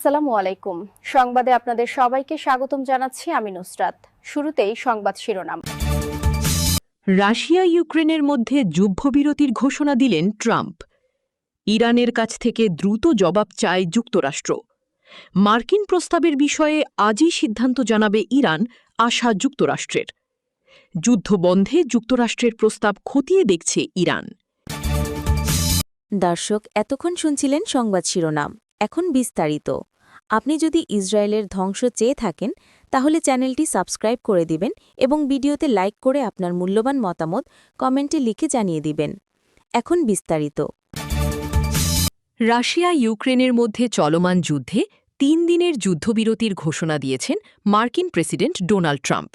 আসসালামু আলাইকুম। সংবাদে আপনাদের সবাইকে স্বাগতম জানাচ্ছি আমি নুসরাত। শুরুতেই সংবাদ শিরোনাম। রাশিয়া ইউক্রেনের মধ্যে যুদ্ধবিরতির ঘোষণা দিলেন ট্রাম্প। ইরানের কাছ থেকে দ্রুত জবাব চায় যুক্তরাষ্ট্র। মার্কিন প্রস্তাবের বিষয়ে আজই সিদ্ধান্ত জানাবে ইরান, আশা যুক্তরাষ্ট্রের। যুদ্ধ বন্ধে যুক্তরাষ্ট্রের প্রস্তাব খতিয়ে দেখছে ইরান। দর্শক, এতক্ষণ শুনছিলেন সংবাদ শিরোনাম। এখন বিস্তারিত। আপনি যদি ইসরায়েলের ধ্বংস চেয়ে থাকেন তাহলে চ্যানেলটি সাবস্ক্রাইব করে দিবেন এবং ভিডিওতে লাইক করে আপনার মূল্যবান মতামত কমেন্টে লিখে জানিয়ে দিবেন। এখন বিস্তারিত। রাশিয়া ইউক্রেনের মধ্যে চলমান যুদ্ধে ৩ দিনের যুদ্ধবিরতির ঘোষণা দিয়েছেন মার্কিন প্রেসিডেন্ট ডোনাল্ড ট্রাম্প।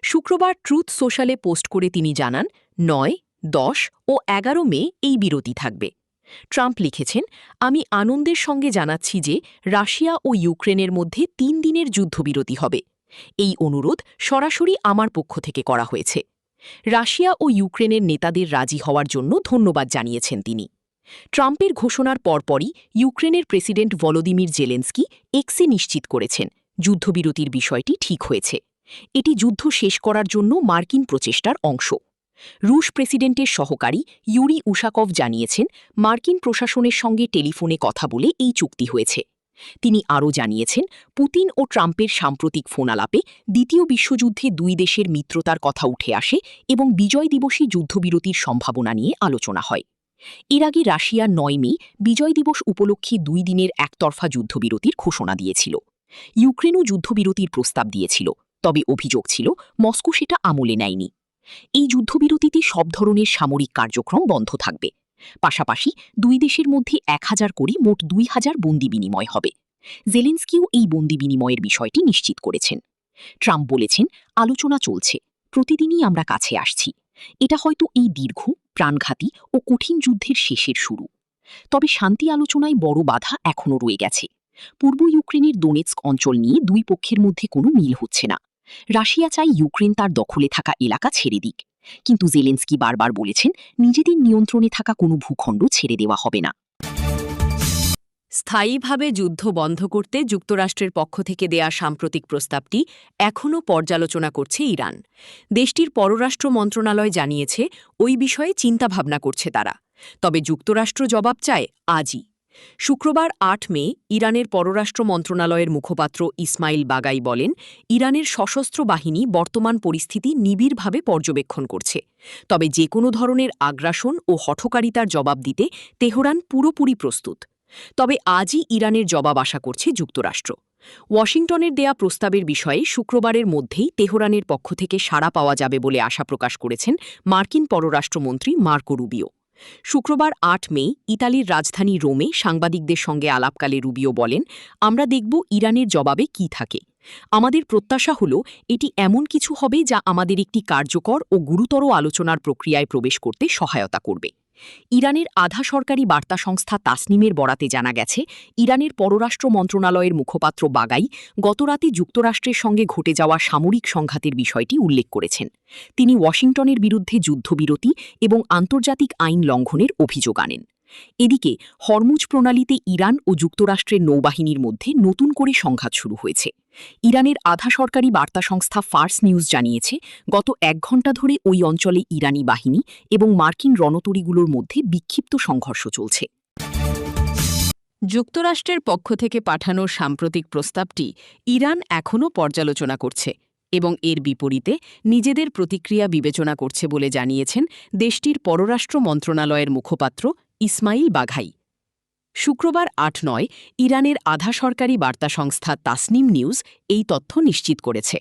শুক্রবার ট্রুথ সোশ্যালে পোস্ট করে তিনি জানান, ৯, ১০ ও ১১ মে এই বিরতি থাকবে। ট্রাম্প লিখেছেন, আমি আনন্দের সঙ্গে জানাচ্ছি যে রাশিয়া ও ইউক্রেনের মধ্যে ৩ দিনের যুদ্ধবিরতি হবে। এই অনুরোধ সরাসরি আমার পক্ষ থেকে করা হয়েছে। রাশিয়া ও ইউক্রেনের নেতাদের রাজি হওয়ার জন্য ধন্যবাদ জানিয়েছেন তিনি। ট্রাম্পের ঘোষণার পরপরই ইউক্রেনের প্রেসিডেন্ট ভলোদিমির জেলেন্সকি এক্সে নিশ্চিত করেছেন, যুদ্ধবিরতির বিষয়টি ঠিক হয়েছে। এটি যুদ্ধ শেষ করার জন্য মার্কিন প্রচেষ্টার অংশ। রুশ প্রেসিডেন্টের সহকারী ইউরি উশাকভ জানিয়েছেন, মার্কিন প্রশাসনের সঙ্গে টেলিফোনে কথা বলে এই চুক্তি হয়েছে। তিনি আরও জানিয়েছেন, পুতিন ও ট্রাম্পের সাম্প্রতিক ফোনালাপে দ্বিতীয় বিশ্বযুদ্ধে দুই দেশের মিত্রতার কথা উঠে আসে এবং বিজয় দিবসী যুদ্ধবিরতির সম্ভাবনা নিয়ে আলোচনা হয়। এর আগে রাশিয়া ৯ মে বিজয় দিবস উপলক্ষে ২ দিনের একতরফা যুদ্ধবিরতির ঘোষণা দিয়েছিল। ইউক্রেনও যুদ্ধবিরতির প্রস্তাব দিয়েছিল, তবে অভিযোগ ছিল মস্কো সেটা আমলে নেয়নি। এই যুদ্ধবিরতিতে সব ধরনের সামরিক কার্যক্রম বন্ধ থাকবে। পাশাপাশি দুই দেশের মধ্যে ১,০০০ করে মোট ২,০০০ বন্দি বিনিময় হবে। জেলেন্সকিও এই বন্দি বিনিময়ের বিষয়টি নিশ্চিত করেছেন। ট্রাম্প বলেছেন, আলোচনা চলছে, প্রতিদিনই আমরা কাছে আসছি। এটা হয়তো এই দীর্ঘ, প্রাণঘাতী ও কঠিন যুদ্ধের শেষের শুরু। তবে শান্তি আলোচনায় বড় বাধা এখনও রয়ে গেছে। পূর্ব ইউক্রেনের দোনেৎস্ক অঞ্চল নিয়ে দুই পক্ষের মধ্যে কোনো মিল হচ্ছে না। রাশিয়া চায় ইউক্রেন তার দখলে থাকা এলাকা ছেড়ে দিক, কিন্তু জেলেন্সকি বারবার বলেছেন, নিজেদের নিয়ন্ত্রণে থাকা কোনো ভূখণ্ড ছেড়ে দেওয়া হবে না। স্থায়ীভাবে যুদ্ধ বন্ধ করতে যুক্তরাষ্ট্রের পক্ষ থেকে দেয়া সাম্প্রতিক প্রস্তাবটি এখনও পর্যালোচনা করছে ইরান। দেশটির পররাষ্ট্র মন্ত্রণালয় জানিয়েছে, ওই বিষয়ে চিন্তাভাবনা করছে তারা। তবে যুক্তরাষ্ট্র জবাব চায় আজই। শুক্রবার ৮ মে ইরানের পররাষ্ট্র মন্ত্রণালয়ের মুখপাত্র ইসমাইল বাগাই বলেন, ইরানের সশস্ত্র বাহিনী বর্তমান পরিস্থিতি নিবিড়ভাবে পর্যবেক্ষণ করছে। তবে যে কোনো ধরনের আগ্রাসন ও হঠকারিতার জবাব দিতে তেহরান পুরোপুরি প্রস্তুত। তবে আজই ইরানের জবাব আশা করছে যুক্তরাষ্ট্র। ওয়াশিংটনের দেয়া প্রস্তাবের বিষয়ে শুক্রবারের মধ্যেই তেহরানের পক্ষ থেকে সাড়া পাওয়া যাবে বলে আশা প্রকাশ করেছেন মার্কিন পররাষ্ট্রমন্ত্রী মার্কো রুবিও। শুক্রবার ৮ মে ইতালির রাজধানী রোমে সাংবাদিকদের সঙ্গে আলাপকালে রুবিও বলেন, আমরা দেখব ইরানের জবাবে কি থাকে। আমাদের প্রত্যাশা হল, এটি এমন কিছু হবে যা আমাদের একটি কার্যকর ও গুরুতর আলোচনার প্রক্রিয়ায় প্রবেশ করতে সহায়তা করবে। ইরানের আধা সরকারি বার্তা সংস্থা তাসনিমের বরাতে জানা গেছে, ইরানের পররাষ্ট্র মন্ত্রণালয়ের মুখপাত্র বাগাই গতরাতে যুক্তরাষ্ট্রের সঙ্গে ঘটে যাওয়া সামরিক সংঘাতের বিষয়টি উল্লেখ করেছেন। তিনি ওয়াশিংটনের বিরুদ্ধে যুদ্ধবিরতি এবং আন্তর্জাতিক আইন লঙ্ঘনের অভিযোগ আনেন। এদিকে হরমুজ প্রণালীতে ইরান ও যুক্তরাষ্ট্রের নৌবাহিনীর মধ্যে নতুন করে সংঘাত শুরু হয়েছে। ইরানের আধা সরকারি বার্তা সংস্থা ফার্স নিউজ জানিয়েছে, গত ১ ঘণ্টা ধরে ওই অঞ্চলে ইরানি বাহিনী এবং মার্কিন রণতরীগুলোর মধ্যে বিক্ষিপ্ত সংঘর্ষ চলছে। যুক্তরাষ্ট্রের পক্ষ থেকে পাঠানো সাম্প্রতিক প্রস্তাবটি ইরান এখনও পর্যালোচনা করছে এবং এর বিপরীতে নিজেদের প্রতিক্রিয়া বিবেচনা করছে বলে জানিয়েছেন দেশটির পররাষ্ট্র মন্ত্রণালয়ের মুখপাত্র ইসমাইল বাঘাই। শুক্রবার ৮-৯ ইরানের আধা সরকারি বার্তা সংস্থা তাসনিম নিউজ এই তথ্য নিশ্চিত করেছে।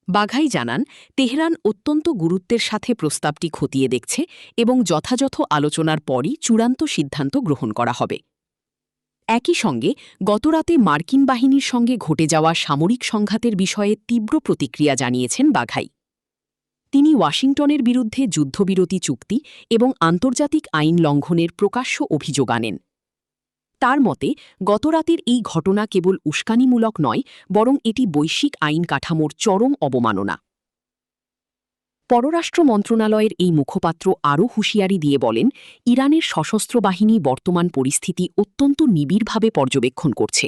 বাঘাই জানান, তেহরান অত্যন্ত গুরুত্বের সাথে প্রস্তাবটি খতিয়ে দেখছে এবং যথাযথ আলোচনার পরই চূড়ান্ত সিদ্ধান্ত গ্রহণ করা হবে। একই সঙ্গে গতরাতে মার্কিন বাহিনীর সঙ্গে ঘটে যাওয়া সামরিক সংঘাতের বিষয়ে তীব্র প্রতিক্রিয়া জানিয়েছেন বাঘাই। তিনি ওয়াশিংটনের বিরুদ্ধে যুদ্ধবিরতি চুক্তি এবং আন্তর্জাতিক আইন লঙ্ঘনের প্রকাশ্য অভিযোগ আনেন। তার মতে, গতরাতের এই ঘটনা কেবল উস্কানিমূলক নয়, বরং এটি বৈশ্বিক আইন কাঠামোর চরম অবমাননা। পররাষ্ট্র মন্ত্রণালয়ের এই মুখপাত্র আরও হুঁশিয়ারি দিয়ে বলেন, ইরানের সশস্ত্র বাহিনী বর্তমান পরিস্থিতি অত্যন্ত নিবিড়ভাবে পর্যবেক্ষণ করছে।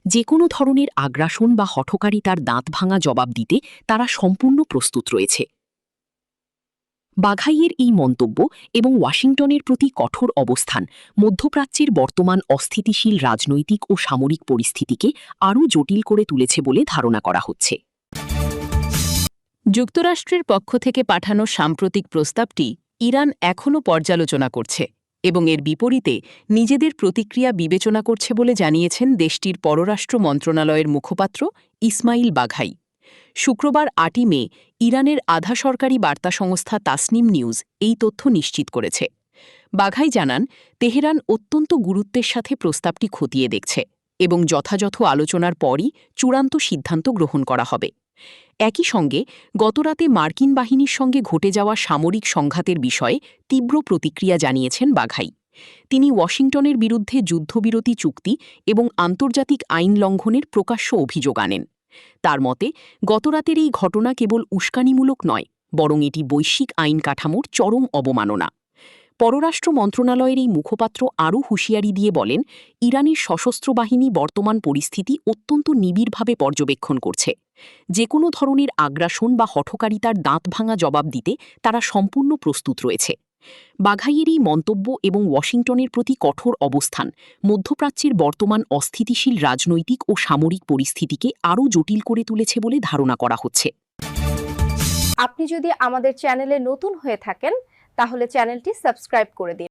যে কোনো ধরনের আগ্রাসন বা হঠকারিতার দাঁত ভাঙা জবাব দিতে তারা সম্পূর্ণ প্রস্তুত রয়েছে। বাঘাইয়ের এই মন্তব্য এবং ওয়াশিংটনের প্রতি কঠোর অবস্থান মধ্যপ্রাচ্যের বর্তমান অস্থিতিশীল রাজনৈতিক ও সামরিক পরিস্থিতিকে আরও জটিল করে তুলেছে বলে ধারণা করা হচ্ছে। যুক্তরাষ্ট্রের পক্ষ থেকে পাঠানো সাম্প্রতিক প্রস্তাবটি ইরান এখনও পর্যালোচনা করছে এবং এর বিপরীতে নিজেদের প্রতিক্রিয়া বিবেচনা করছে বলে জানিয়েছেন দেশটির পররাষ্ট্র মন্ত্রণালয়ের মুখপাত্র ইসমাইল বাঘাই। শুক্রবার ৮ই মে ইরানের আধা সরকারি বার্তা সংস্থা তাসনিম নিউজ এই তথ্য নিশ্চিত করেছে। বাঘাই জানান, তেহরান অত্যন্ত গুরুত্বের সাথে প্রস্তাবটি খতিয়ে দেখছে এবং যথাযথ আলোচনার পরই চূড়ান্ত সিদ্ধান্ত গ্রহণ করা হবে। একই সঙ্গে গতরাতে মার্কিন বাহিনীর সঙ্গে ঘটে যাওয়া সামরিক সংঘাতের বিষয়ে তীব্র প্রতিক্রিয়া জানিয়েছেন বাঘাই। তিনি ওয়াশিংটনের বিরুদ্ধে যুদ্ধবিরতি চুক্তি এবং আন্তর্জাতিক আইন লঙ্ঘনের প্রকাশ্য অভিযোগ আনেন। তার মতে, গতরাতের এই ঘটনা কেবল উস্কানিমূলক নয়, বরং এটি বৈশ্বিক আইন কাঠামোর চরম অবমাননা। পররাষ্ট্র মন্ত্রণালয়ের এই মুখপাত্র আরও হুঁশিয়ারি দিয়ে বলেন, ইরানের সশস্ত্র বাহিনী বর্তমান পরিস্থিতি অত্যন্ত নিবিড়ভাবে পর্যবেক্ষণ করছে। যে কোনো ধরনের আগ্রাসন বা হঠকারিতার দাঁত ভাঙা জবাব দিতে তারা সম্পূর্ণ প্রস্তুত রয়েছে। বাঘাইয়ের এই মন্তব্য এবং ওয়াশিংটনের প্রতি কঠোর অবস্থান মধ্যপ্রাচ্যের বর্তমান অস্থিতিশীল রাজনৈতিক ও সামরিক পরিস্থিতিকে আরও জটিল করে তুলেছে বলে ধারণা করা হচ্ছে। আপনি যদি আমাদের চ্যানেলে নতুন হয়ে থাকেন তাহলে চ্যানেলটি সাবস্ক্রাইব করে দিন।